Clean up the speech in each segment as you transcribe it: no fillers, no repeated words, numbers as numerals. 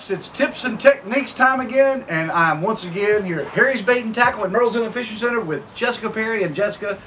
folks, it's tips and techniques time again, and I'm once again here at Perry's Bait and Tackle at Murrells Inlet Fishing Center with Jessica Perry. And Jessica,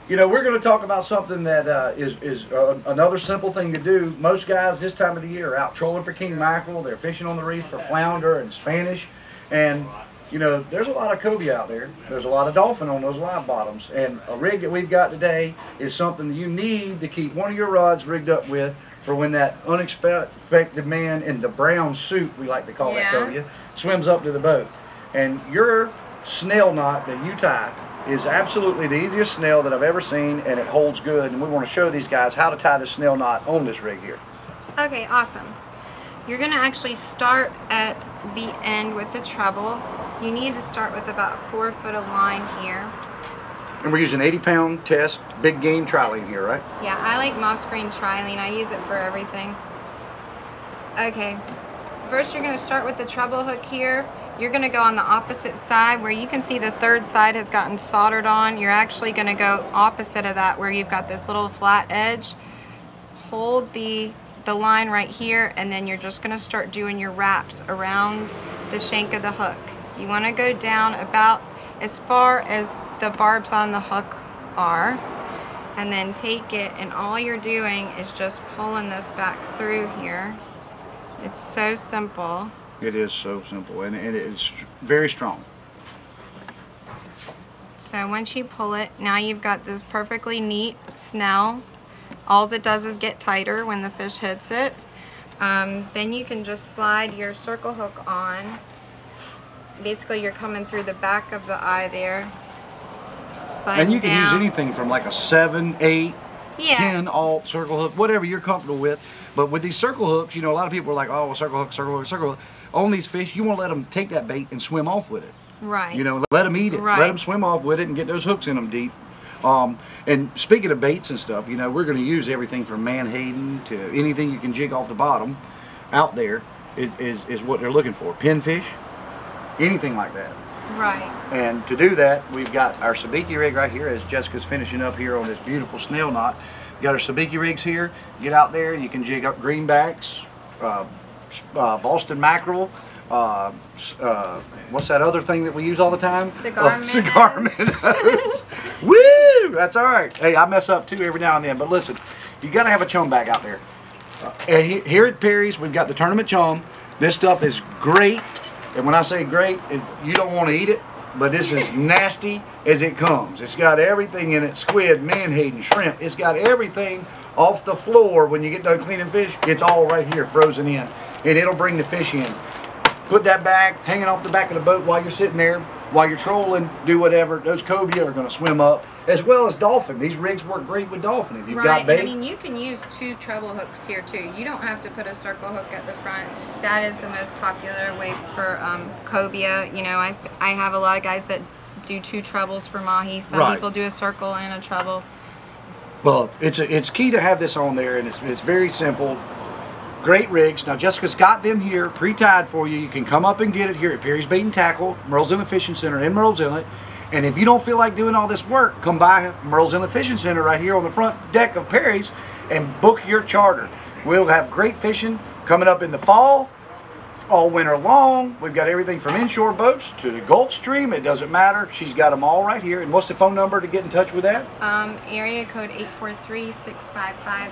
you know, we're going to talk about something that is another simple thing to do. Most guys this time of the year are out trolling for king mackerel. They're fishing on the reef for flounder and Spanish, and you know, there's a lot of cobia out there. There's a lot of dolphin on those live bottoms, and a rig that we've got today is something you need to keep one of your rods rigged up with for when that unexpected man in the brown suit, we like to call that cobia, swims up to the boat. And your snell knot that you tie is absolutely the easiest snell that I've ever seen, and it holds good. And we want to show these guys how to tie the snell knot on this rig here. Okay, awesome. You're going to actually start at the end with the treble. You need to start with about 4 foot of line here. And we're using 80-pound test, big game trilene here, right? Yeah, I like moss green trilene. I use it for everything. Okay, first you're going to start with the treble hook here. You're going to go on the opposite side where you can see the third side has gotten soldered on. You're actually going to go opposite of that where you've got this little flat edge. Hold the line right here, and then you're just going to start doing your wraps around the shank of the hook. You want to go down about as far as the barbs on the hook are, and then take it, and all you're doing is just pulling this back through here. It's so simple. It is so simple, and it is very strong. So once you pull it, now you've got this perfectly neat snell. All it does is get tighter when the fish hits it. Then you can just slide your circle hook on. Basically you're coming through the back of the eye there. And you can down. use anything from like a 7, 8, 10 alt circle hook, whatever you're comfortable with. But with these circle hooks, you know, a lot of people are like, oh, circle hook, circle hook, circle hook. On these fish, you want to let them take that bait and swim off with it. Right. You know, let them eat it. Right. Let them swim off with it and get those hooks in them deep. And speaking of baits and stuff, you know, we're going to use everything from Manhattan to anything you can jig off the bottom out there is what they're looking for. Pinfish, anything like that. Right. And to do that, we've got our Sabiki rig right here as Jessica's finishing up here on this beautiful snell knot. We've got our Sabiki rigs here. Get out there, you can jig up greenbacks, Boston mackerel, what's that other thing that we use all the time? Cigar minnows. Cigar minnows. Woo! That's all right. Hey, I mess up too every now and then, but listen, you got to have a chum bag out there. And here at Perry's, we've got the tournament chum. This stuff is great. And when I say great, you don't want to eat it, but this is nasty as it comes. It's got everything in it, squid, menhaden, shrimp. It's got everything off the floor when you get done cleaning fish. It's all right here frozen in, and it'll bring the fish in. Put that bag hanging off the back of the boat while you're sitting there, while you're trolling, do whatever. Those cobia are going to swim up, as well as dolphin. These rigs work great with dolphin. If you've got bait. I mean, you can use 2 treble hooks here too. You don't have to put a circle hook at the front. That is the most popular way for cobia. You know, I have a lot of guys that do 2 trebles for mahi. Some people do a circle and a treble. Well, it's key to have this on there, and it's very simple. Great rigs. Now Jessica's got them here pre-tied for you. You can come up and get it here at Perry's Bait and Tackle, Murrells Inlet Fishing Center in Murrells Inlet. And if you don't feel like doing all this work, come by Murrells Inlet Fishing Center right here on the front deck of Perry's and book your charter. We'll have great fishing coming up in the fall, all winter long. We've got everything from inshore boats to the Gulf Stream. It doesn't matter. She's got them all right here. And what's the phone number to get in touch with that? Area code 843-655-3117.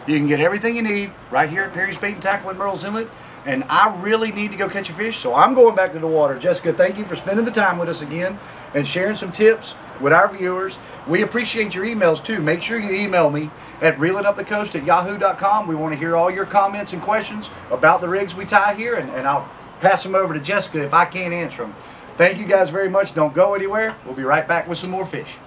You can get everything you need right here at Perry's Bait and Tackle in Murrells Inlet. And I really need to go catch a fish, so I'm going back to the water. Jessica, thank you for spending the time with us again and sharing some tips with our viewers. We appreciate your emails too. Make sure you email me at reelinupthecoast@yahoo.com. We want to hear all your comments and questions about the rigs we tie here, and I'll pass them over to Jessica if I can't answer them. Thank you guys very much. Don't go anywhere. We'll be right back with some more fish.